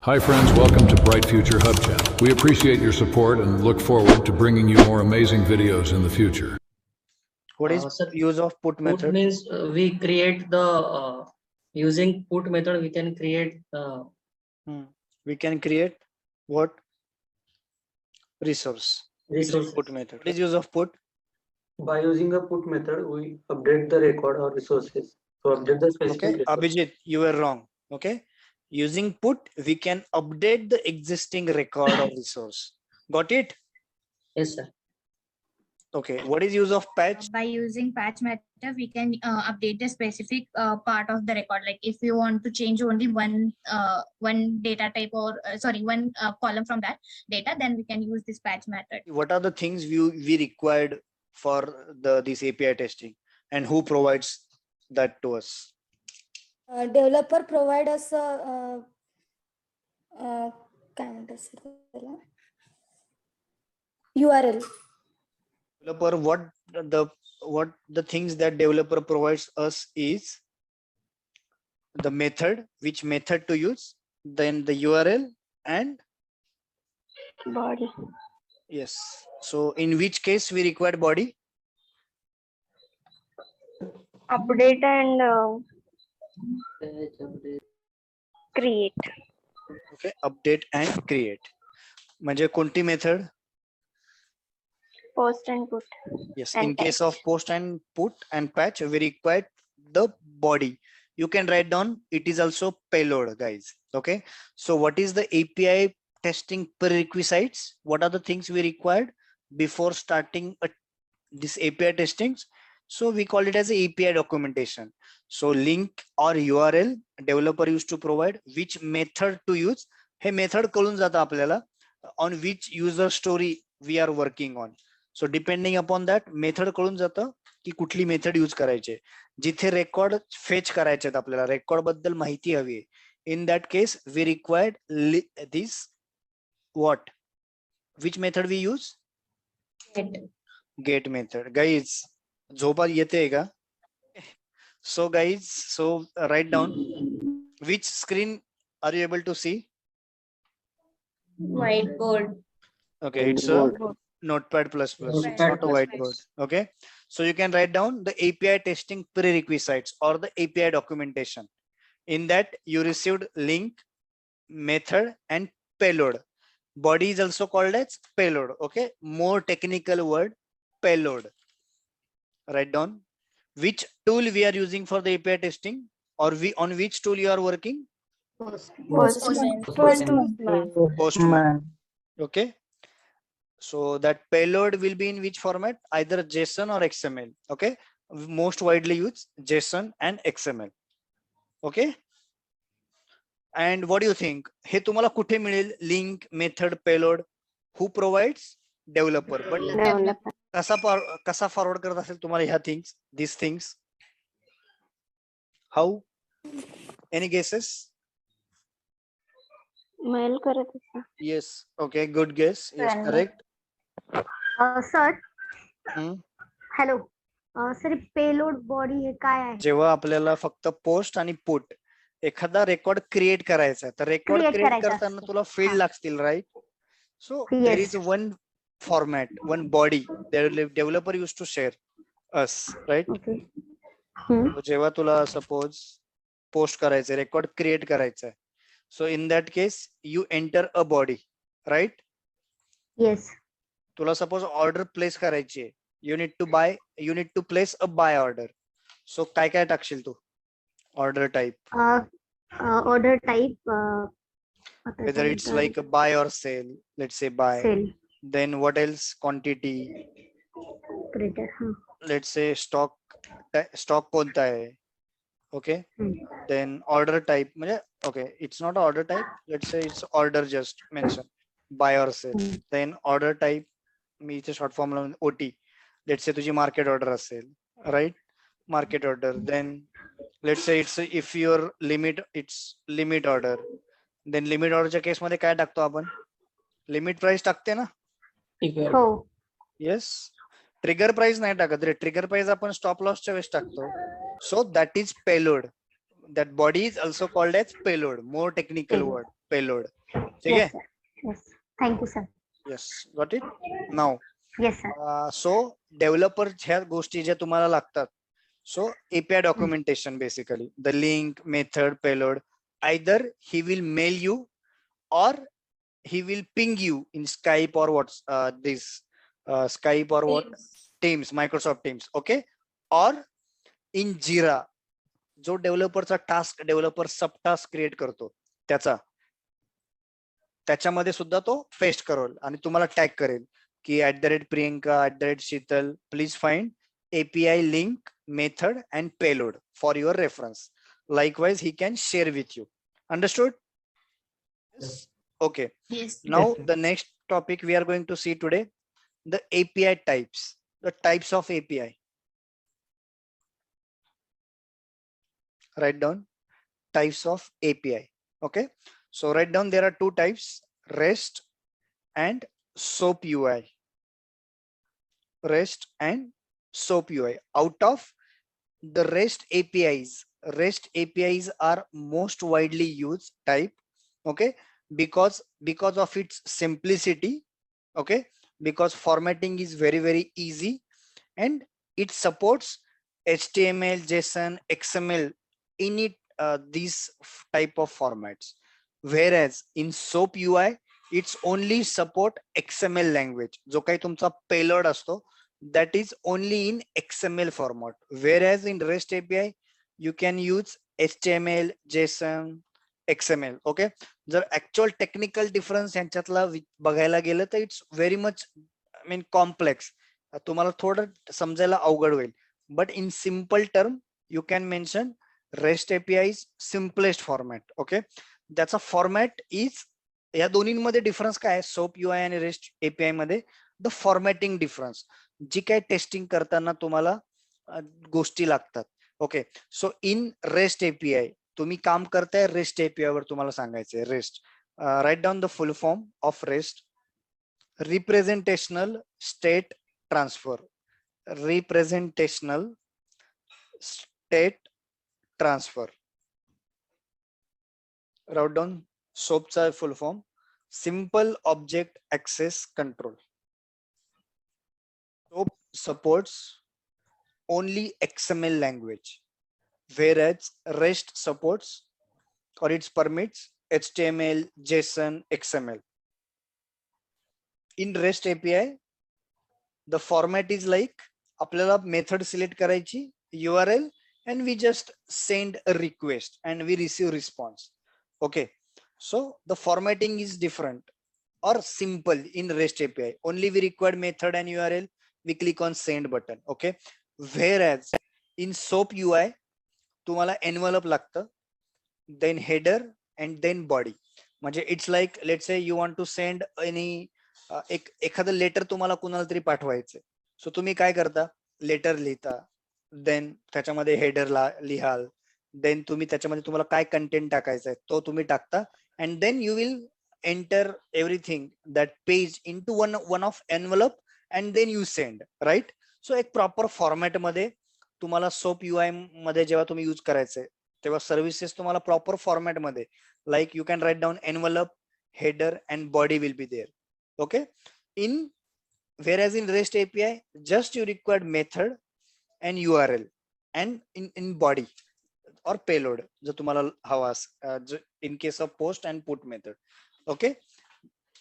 Hi friends, welcome to Bright Future Hub Channel. We appreciate your support and look forward to bringing you more amazing videos in the future. What is Sir, use of put put method? means we create the using put method we can create We can create what? Resource. Using resources. put method. What is use of put? By using a put method, we update the record or resources. To update the specific Okay, resource. Abhijit, you were wrong. Okay, using put, we can update the existing record or resource. Got it? Yes, sir. Okay, what is use of patch? By using patch method, we can update the specific part of the record. Like if you want to change only one data type or one column from that data, then we can use this patch method. What are the things we required for this API testing, and who provides that to us? Developer provide us a काय म्हणतात sir त्याला? URL. Developer, what the things that developer provides us is the method, which method to use, then the URL, and Body. yes. So in which case we require body? Update and create. Okay, update and create. म्हणजे कोणती method? Post and put. Yes, And in case of post and put and patch, we require the body. You can write down, it is also payload, guys. Okay, so what is the API testing prerequisites? What are the things we required before starting this API testings? So we call it as a API documentation. So link or URL developer used to provide, which method to use. Hey, method कळून जातं आपल्याला on which user story we are working on. So depending upon that method कळून जातं की कुठली method use करायची. जिथे record fetch करायचे आहेत आपल्याला, रेकॉर्ड बद्दल माहिती हवी आहे. In that case we required this what? Which method we use? Get method. Guys, झोपा येते का? So guys, so write down, which screen are you able to see? Whiteboard. Okay, it's a Notepad++, it's not a whiteboard. Okay, so you can write down the API testing prerequisites or the API documentation. In that you received link, method, and payload. Body is also called as payload. Okay, more technical word, payload. Write down which tool we are using for the API testing, or on which tool you are working. Postman. Okay, so that payload will be in which format? Either JSON or XML. Okay, most widely used JSON and XML. Okay, and what do you think? हे तुम्हाला कुठे मिळेल? Link, method, payload. Who provides? Developer. But कसा forward करत असेल तुम्हाला ह्या things, these things? How? Any guesses? Mail करत असा. Yes. Okay, good guess. Yes, correct. Sir. Hmm? Hello. Sir payload body हे काय आहे? जेव्हा आपल्याला फक्त पोस्ट आणि पुट एखादा रेकॉर्ड क्रिएट करायचा तर रेकॉर्ड क्रिएट करताना तुला फील्ड लागतील, right? So there is one format, one body developer use to share us, right? जेव्हा तुला सपोज पोस्ट करायचं, रेकॉर्ड क्रिएट करायचं आहे, so in that case you enter a body, right? Yes. तुला suppose order place करायची आहे, you need to place a buy order. So काय टाकशील तू? Order type. Order type. Whether it's like a buy or sell. Let's say buy. Sell. Then what else? Quantity. Greater. Let's say stock कोणता आहे? Okay. Then order type. Okay, it's not order type. Let's say it's order just mention. Buy or sell. Then order type. मी इथे short form लावून OT. Let's say तुझी market order असेल, right? Market order. Then let's say it's if your limit order, then limit ऑर्डरच्या case मध्ये काय टाकतो आपण? लिमिट प्राइस टाकते ना? हो. येस. ट्रिगर प्राइस नाही टाकत रे. ट्रिगर प्राइस आपण स्टॉप लॉसच्या वेळेस टाकतो. So that is payload. that body is also called as payload. More technical Payload. word, payload. ठीक Yes, है? sir. Yes. Thank you, sir. Yes, got it. Now, Yes, sir. so developer ह्या गोष्टी ज्या तुम्हाला लागतात. So API documentation basically, the link, method, payload. Either he will mail you or he will ping you in Skype or what's Skype or what Teams, Microsoft Teams, okay? Or in Jira, जो डेव्हलपरचा task developer सब task create करतो त्याच्यामध्ये सुद्धा तो paste करेल आणि तुम्हाला tag करेल की @Priyanka @Sheetal please find API link, method and payload for your reference. Likewise, he can share with you. Understood? Yes. Okay. Yes. Now Yes, sir. the next topic we are going to see today, the API types, the types of API. Write down types of API. Okay. So write down there are two types, REST and SOAP UI. REST and SOAP UI. Out of the REST APIs are most widely used type, okay, because of its simplicity, okay, because formatting is very easy and it supports HTML, JSON, XML in it, these type of formats. Whereas in SOAP UI, it's only support XML language. जो काही तुमचा payload असतो, that is only in XML format. Whereas in REST API, you can use HTML, JSON, XML. Okay. जर actual technical difference यांच्यातला बघायला गेलं तर it's very much, I mean, complex. तुम्हाला थोडं समजायला अवघड होईल. But in simple term, you can mention REST API is simplest format. Okay. त्याचा format is, या दोन्हींमध्ये डिफरन्स काय आहे SOAP UI आणि REST API मध्ये? द फॉर्मॅटिंग डिफरन्स, जी काय टेस्टिंग करताना तुम्हाला गोष्टी लागतात. ओके. सो इन REST API तुम्ही काम करताय REST API वर, तुम्हाला सांगायचंय REST. Write down the full form of REST. Representational state transfer. Representational state transfer. Write down SOAPचा full form, simple object access control. SOAP supports only XML language, whereas REST supports or it permits HTML, JSON, XML. In REST API, the format is like, आपल्याला method select करायची, URL, and we just send a request and we receive response. Okay. So the formatting is different or simple in REST API. Only we require method and URL. We click on send button. Okay. Whereas in SOAP UI, तुम्हाला envelope लागतं, then header and then body. म्हणजे it's like, let's say you want to send any एखादं letter तुम्हाला कुणाला तरी पाठवायचंय. सो तुम्ही काय करता, लेटर लिहिता, देन त्याच्यामध्ये हेडर लिहाल, देन तुम्ही त्याच्यामध्ये तुम्हाला काय कंटेंट टाकायचंय तो तुम्ही टाकता, and then you will enter everything that page into one of envelope and then you send, right? So एक प्रॉपर फॉर्मॅट मध्ये तुम्हाला SOAP UI मध्ये जेव्हा तुम्ही यूज करायचंय तेव्हा सर्व्हिसेस तुम्हाला प्रॉपर फॉर्मॅट मध्ये, like you can write down envelope, header and body will be there. Okay. Whereas in REST API, just you required method and URL and in body or payload जो तुम्हाला हवा in case of post and put method. Okay.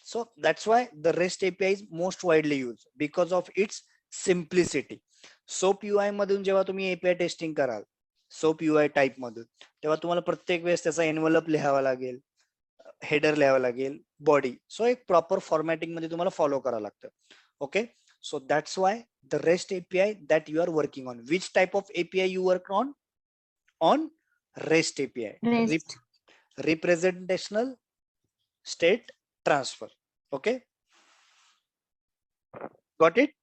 So that's why the REST API is most widely used because of its simplicity. SOAP UI मधून जेव्हा तुम्ही API testing कराल SOAP UI type मधून, तेव्हा तुम्हाला प्रत्येक वेळेस त्याचा एनवेलप लिहावा लागेल, हेडर लिहावा लागेल, बॉडी. सो एक प्रॉपर फॉर्मॅटिंग मध्ये तुम्हाला फॉलो करावं लागतं. Okay. So that's why the REST API that you are working on. Which type of API you work on? On REST API. REST. Representational state transfer. Okay. Got it?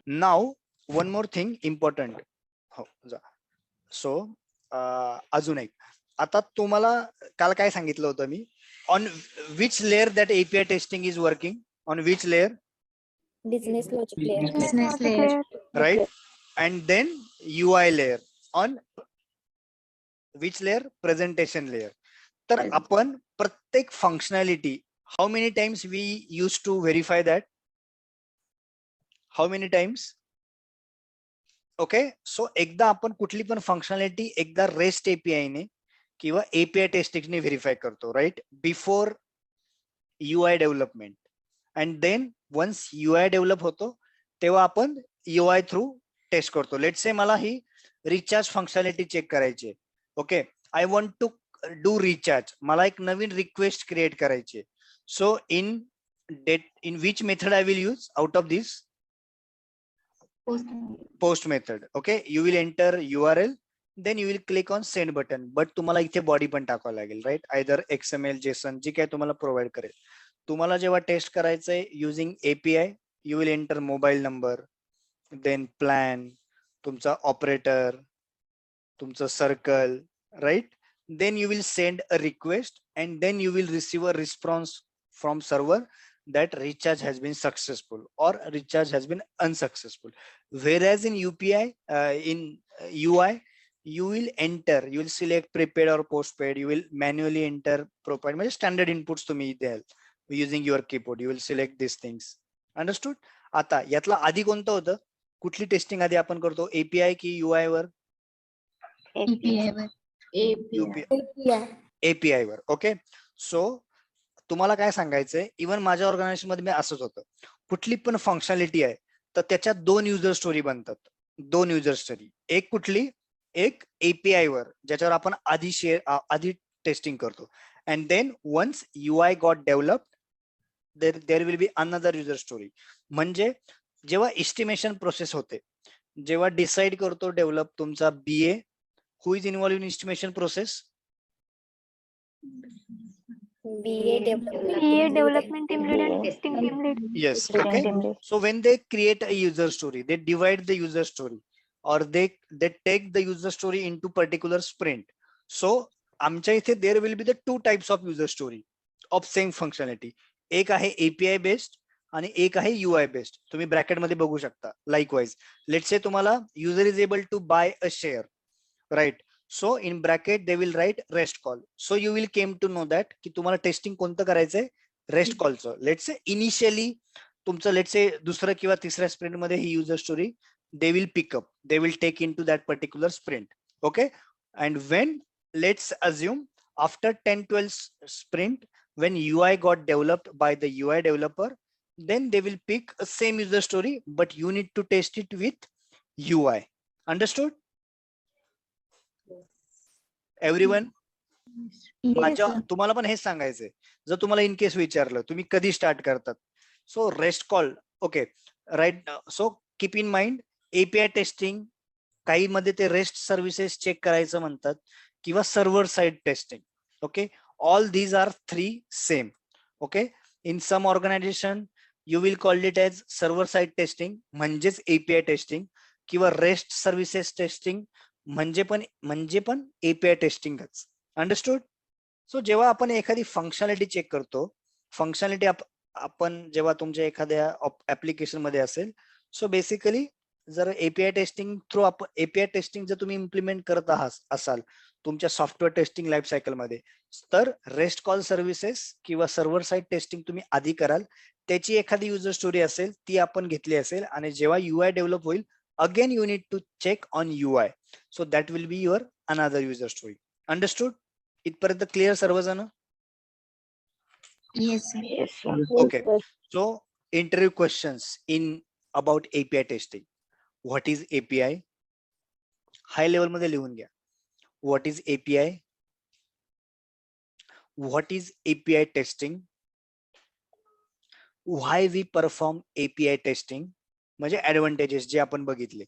Now one more thing important. So अजून एक, आता तुम्हाला काल काय सांगितलं होतं मी, on which layer that API testing is working, on which layer? Business logic layer. Business layer. Right? And then UI layer on which layer presentation layer. तर आपण प्रत्येक functionality how many times we use to verify that, how many times. Okay, so एकदा आपण कुठली पण functionality एकदा rest API ने किंवा एपीआय टेस्टिंगने व्हेरीफाय करतो, right, before UI development. And then once UI develop होतो तेव्हा आपण UI थ्रू टेस्ट करतो. लेट्स से मला ही रिचार्ज फंक्शनॅलिटी चेक करायची. Okay, I want to do recharge, मला एक नवीन रिक्वेस्ट क्रिएट करायची. So in which method I will use out of this? Post method. Okay, you will enter URL, then you will click on send button. But तुम्हाला इथे body पण टाकावं लागेल, right, either XML, JSON, जी काय तुम्हाला provide करेल. तुम्हाला जेव्हा टेस्ट करायचंय using API, you will enter mobile number, then plan, तुमचा ऑपरेटर, तुमचं circle, right. Then you will send a request and then you will receive a response from server that recharge has been successful or recharge has been unsuccessful. Whereas in UPI, in UI, you will select prepaid or postpaid. You will manually enter prepaid. म्हणजे standard inputs तुम्ही द्याल using your keyboard. You will select these things. Understood? आता यातला आधी कोणतं होतं? कुठली testing आधी आपण करतो, API की UI वर? API वर. ओके, सो तुम्हाला काय सांगायचंय, इव्हन माझ्या ऑर्गनायझेशन मध्ये असंच होतं. कुठली पण फंक्शनॅलिटी आहे तर त्याच्यात 2 युजर स्टोरी बनतात. 2 युजर स्टोरी. एक कुठली? एक API वर, ज्याच्यावर आपण आधी टेस्टिंग करतो. And then once UI got developed, there will be another user story. म्हणजे जेव्हा एस्टिमेशन प्रोसेस होते, जेव्हा डिसाइड करतो डेव्हलप तुमचा BA, who is involve in estimation process? BA development team lead and testing team lead. Yes. Okay. So when they create a user story, they divide the user story, or they take the user story into particular sprint. So आमच्या इथे there will be the 2 types of user story of same functionality. एक आहे API based आणि एक आहे UI based. तुम्ही bracket मध्ये बघू शकता. Likewise, let's say तुम्हाला user is able to buy a share, right? So in bracket they will write REST call. So you will came to know that की तुम्हाला टेस्टिंग कोणतं करायचंय? REST कॉलचं. लेट्स से इनिशियली तुमचं let's say दुसरं किंवा तिसऱ्या स्प्रिंट मध्ये ही user story they will pick up, they will take into that particular sprint. Okay, and when, let's assume after 10-12 sprint, when UI got developed by the UI developer, then they will pick a same user story, but you need to test it with UI. Understood? Everyone? माझ्या तुम्हाला पण हेच सांगायचंय. जर तुम्हाला in case विचारलं तुम्ही कधी start करतात, so rest call. Okay, right. So keep in mind, API testing काही मध्ये ते रेस्ट सर्व्हिसेस चेक करायचं म्हणतात किंवा server side testing. Okay, all these are 3 same. Okay, in some organisation you will call it as server side testing म्हणजेच API testing, किंवा rest services testing म्हणजे पण API टेस्टिंगच. अंडरस्टूड? सो जेव्हा आपण एखादी फंक्शनॅलिटी चेक करतो, फंक्शनॅलिटी आपण जेव्हा तुमच्या एखाद्या ऍप्लिकेशन मध्ये असेल, सो बेसिकली जर API testing through API testing जर तुम्ही इम्प्लिमेंट करत असाल तुमच्या सॉफ्टवेअर टेस्टिंग लाईफ सायकल मध्ये, तर रेस्ट कॉल सर्व्हिसेस किंवा सर्व्हर साइड टेस्टिंग तुम्ही आधी कराल. त्याची एखादी युजर स्टोरी असेल ती आपण घेतली असेल, आणि जेव्हा UI डेव्हलप होईल, again you need to check on UI. So that will be your another user story. Understood? इथपर्यंत क्लिअर सर्वजण? Yes, sir. Okay, so interview questions in about API testing. What is API? High level मध्ये लिहून घ्या. What is API? What is API testing? Why we perform API testing? म्हणजे advantages जे आपण बघितले.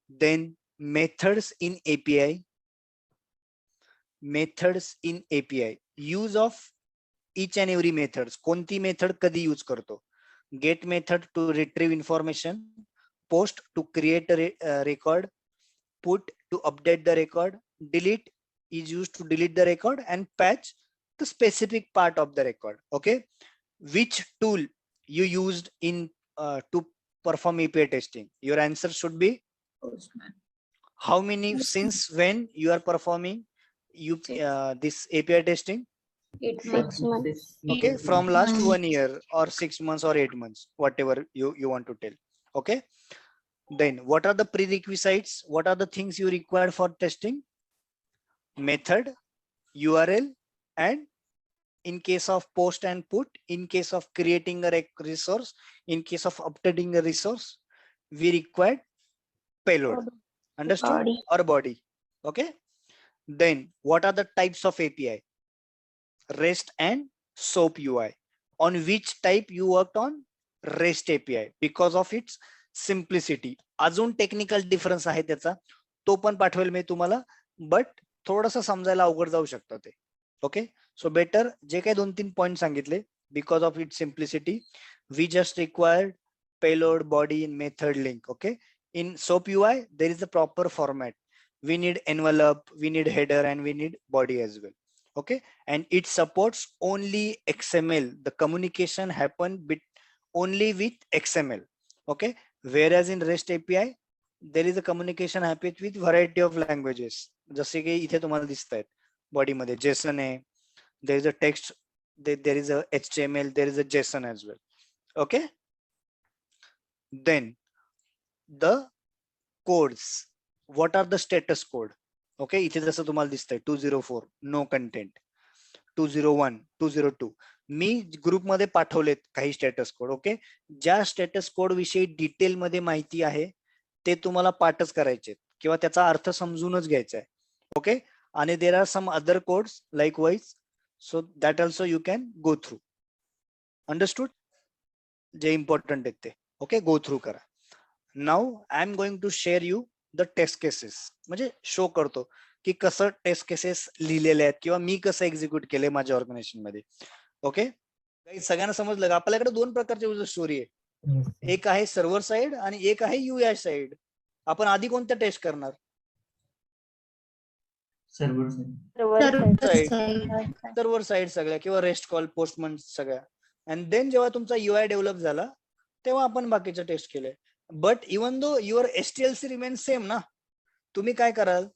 Then methods in API. Methods in API. Use of each and every methods. कोणती method कधी use करतो? Get method to retrieve information, post to create a record, put to update the record, delete is used to delete the record, and patch the specific part of the record. Okay, which tool you used in to perform API testing? Your answer should be how many, since when you are performing this API testing? 6 months. Okay, from last 1 year or 6 months or 8 months, whatever you want to tell. Okay, then what are the prerequisites? What are the things you require for testing? Method, URL, and in case of post and put, in case of creating a resource, in case of updating a resource, we require payload. Understood? Body. Or body. Okay, then what are the types of API? REST and SOAP UI. On which type you worked on? REST API, because of its simplicity. अजून technical difference आहे त्याचा, तो पण पाठवेल मी तुम्हाला, but थोडंसं समजायला अवघड जाऊ शकतं ते. ओके, सो बेटर जे काही 2-3 पॉइंट सांगितले, because of it simplicity we just required payload, body, method, link. Okay, in SOAP UI there is a proper format. We need envelope, we need header, and we need body as well. Okay, and it supports only XML. The communication happen only with XML. Okay, whereas in REST API there is a communication happens with variety of languages. जसे की इथे तुम्हाला दिसत आहेत body मध्ये JSON आहे, there is a text, there is a HTML, there is a JSON as well. Okay, then the codes, what are the status code? Okay, इथे जसं तुम्हाला दिसतंय 204 no content, 201, 202. मी ग्रुप मध्ये पाठवलेत काही स्टेटस कोड. ओके, ज्या status code विषयी detail मध्ये माहिती आहे ते तुम्हाला पाठच करायचे किंवा त्याचा अर्थ समजूनच घ्यायचा आहे. ओके, आणि there are some other codes like wise, so that also you can go through. Understood? जे इम्पॉर्टंट आहेत ते. ओके, गो थ्रू करा. Now I am going to share you the test cases, म्हणजे शो करतो की कसं test cases लिहिलेले आहेत किंवा मी कसं एक्झिक्यूट केले माझ्या ऑर्गनायझेशन मध्ये. ओके, सगळ्यांना समजलं का? आपल्याकडे 2 प्रकारचे युजर स्टोरी आहे, एक आहे सर्व्हर साइड आणि एक आहे UI साइड. आपण आधी कोणत्या टेस्ट करणार? सर्व्हर साइड सगळ्या किंवा रेस्ट कॉल, पोस्टमन सगळ्या, अँड देन जेव्हा तुमचा UI डेव्हलप झाला तेव्हा आपण बाकीच्या टेस्ट केले. But even though your STLC remains same ना, तुम्ही काय कराल?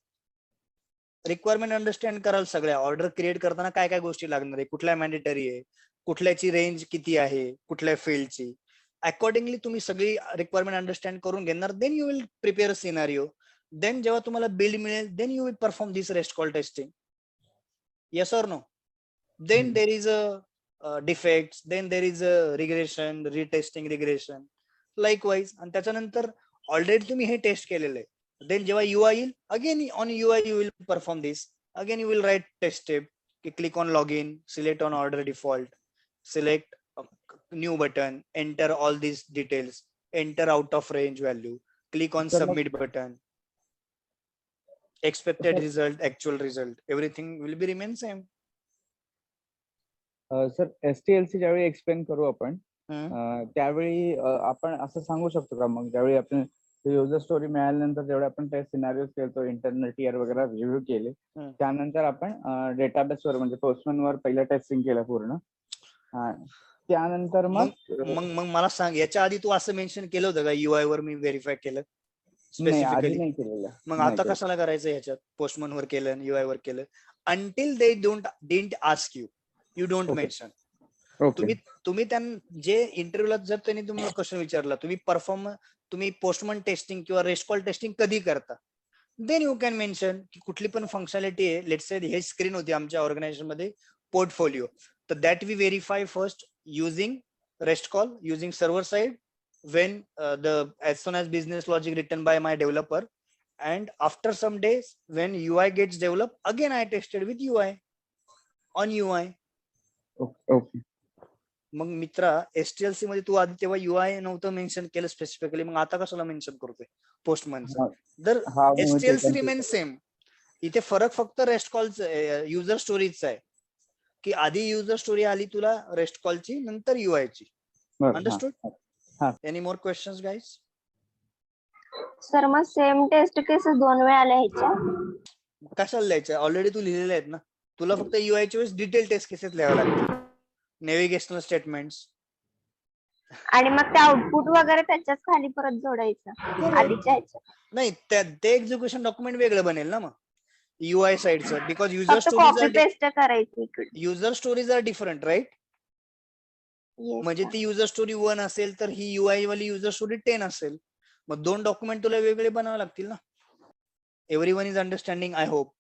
रिक्वायरमेंट अंडरस्टँड कराल, सगळ्या ऑर्डर क्रिएट करताना काय काय गोष्टी लागणार आहे, कुठल्या मॅन्डेटरी आहे, कुठल्याची रेंज किती आहे, कुठल्या फील्डची, अकॉर्डिंगली तुम्ही सगळी रिक्वायरमेंट अंडरस्टँड करून घेणार. Then you will prepare a scenario. Then जेव्हा तुम्हाला बिल्ड मिळेल, then you will perform this rest call testing. Yes or no? Then there is a defects, then there is a regression, retesting, regression, likewise. आणि त्याच्यानंतर already तुम्ही हे test केलेलं आहे. Then जेव्हा UI येईल, again on UI you will perform this. Again you will write test step. Click on login, select on order default, select new button, enter all these details, enter out of range value, click on submit button. Expected result, actual result, everything will be remain same. Sir STLC ज्यावेळी explain करू आपण त्यावेळी आपण असं सांगू शकतो का, मग ज्यावेळी आपण युजर स्टोरी मिळाल्यानंतर जेवढे आपण टेस्ट सिनारिओज केलतो, इंटरनल टीआर वगैरे रिव्ह्यू केले, त्यानंतर आपण डेटाबेस वर म्हणजे पोस्टमन वर पहिलं टेस्टिंग केलं पूर्ण. त्यानंतर मग मला सांग, याच्या आधी तू असं मेन्शन केलं होतं का UI वर मी व्हेरीफाय केलं स्पेसिफिकली? नाही केलेलं. मग आता कशाला करायचं ह्याच्यात? पोस्टमन वर केलं, UI वर केलं, until they didn't ask you, you don't mention. तुम्ही त्यांना जे इंटरव्ह्यूला जर त्यांनी तुम्हाला क्वेश्चन विचारला, तुम्ही पोस्टमन टेस्टिंग किंवा रेस्ट कॉल टेस्टिंग कधी करता, देन यू कॅन मेन्शन की कुठली पण फंक्शनॅलिटी आहे. लेट्स से हे स्क्रीन होती आमच्या ऑर्गनायझेशन मध्ये पोर्टफोलिओ, तर that we verify first using rest call, using server side, when as soon as business logic written by my developer, and after some days when UI gets developed, again I tested with UI on UI. Okay. Mug Mitra, STLC मध्ये तू आधी तेव्हा UI नव्हतं mention केलं specifically, मग आता कशाला mention करतोय पोस्टमनचं? तर STLC रिमेन सेम. इथे फरक फक्त रेस्ट कॉलचा, युजर स्टोरीजचा आहे, की आधी युजर स्टोरी आली तुला रेस्ट कॉलची, नंतर UI ची. Understood? Any more questions guys? Sir मग सेम टेस्ट केसेस 2 वेळा लिहायच्या? कशाला लिहायच्या? ऑलरेडी तू लिहिलेले आहेत ना. तुला फक्त UI च्या वेळेस डिटेल टेस्ट केसेस लिहावे लागतील, नेव्हिगेशनल स्टेटमेंट्स. आणि मग ते आउटपुट वगैरे त्याच्याच खाली परत जोडायचं आधीच्या ह्याच्या. नाही ते एक्झिक्युशन डॉक्युमेंट वेगळं बनेल ना मग UI साइडचं, बिकॉज युजर फक्त कॉपी स्टोरीज पेस्ट करायचं इकडे. User stories are different, right? Yes, म्हणजे sir. ती युजर स्टोरी 1 असेल तर ही UI वाली युजर स्टोरी 10 असेल. मग 2 डॉक्युमेंट तुला वेगळे बनावे लागतील ना. Everyone is understanding, I hope.